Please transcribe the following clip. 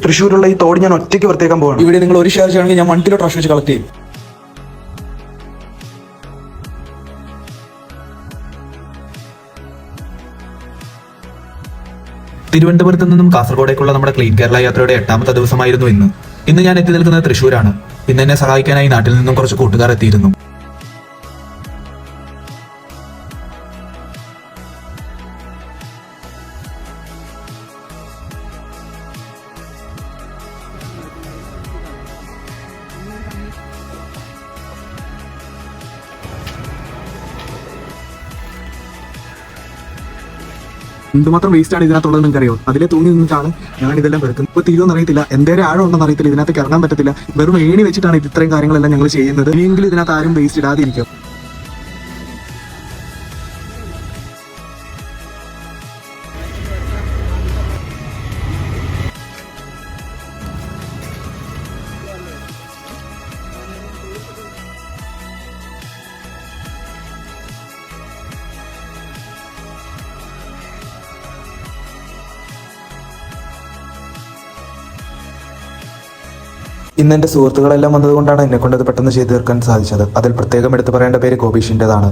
തൃശ്ശൂരുള്ള ഈ തോട് ഞാൻ ഒറ്റയ്ക്ക് വൃത്തിയാക്കാൻ പോകണം. ഇവിടെ നിങ്ങൾ ഒരു ഷെയർ ചെയ്യണമെങ്കിൽ ഞാൻ 1 കിലോ ട്രാഷ് വെച്ച് കളക്ട് ചെയ്യും. തിരുവനന്തപുരത്ത് നിന്നും കാസർഗോഡേക്കുള്ള നമ്മുടെ ക്ലീൻ കേരള യാത്രയുടെ 8ാമത്തെ ദിവസമായിരുന്നു ഇന്ന് ഞാൻ എത്തി നിൽക്കുന്നത് തൃശ്ശൂരാണ്. ഇന്ന് എന്നെ സഹായിക്കാനായി നാട്ടിൽ നിന്നും കുറച്ച് കൂട്ടുകാർ എത്തിയിരുന്നു. എന്തുമാത്രം വേസ്റ്റ് ആണ് ഇതിനകത്തുള്ളത് നിങ്ങൾക്ക് അറിയോ? അതിലെ തൂങ്ങി നിന്നിട്ടാണ് ഞാൻ ഇതെല്ലാം വെറുക്കുന്നത്. ഇപ്പോൾ തീരുമെന്ന് അറിയത്തില്ല, എന്തേലും ആഴം ഉണ്ടെന്ന് അറിയത്തില്ല, ഇതിനകത്തേക്ക് ഇറങ്ങാൻ പറ്റത്തില്ല. വെറും ഏണി വെച്ചിട്ടാണ് ഇത്രയും കാര്യങ്ങളെല്ലാം ഞങ്ങൾ ചെയ്യുന്നത്. ഇനിയെങ്കിലും ഇതിനകത്ത് ആരും വേസ്റ്റ് ഇടാതിരിക്കും. ഇന്ന് എൻ്റെ സുഹൃത്തുക്കളെല്ലാം വന്നതുകൊണ്ടാണ് എന്നെ കൊണ്ട് അത് പെട്ടെന്ന് ചെയ്തു തീർക്കാൻ സാധിച്ചത്. അതിൽ പ്രത്യേകം എടുത്തു പറയേണ്ട പേര് ഗോപീഷിൻ്റെതാണ്.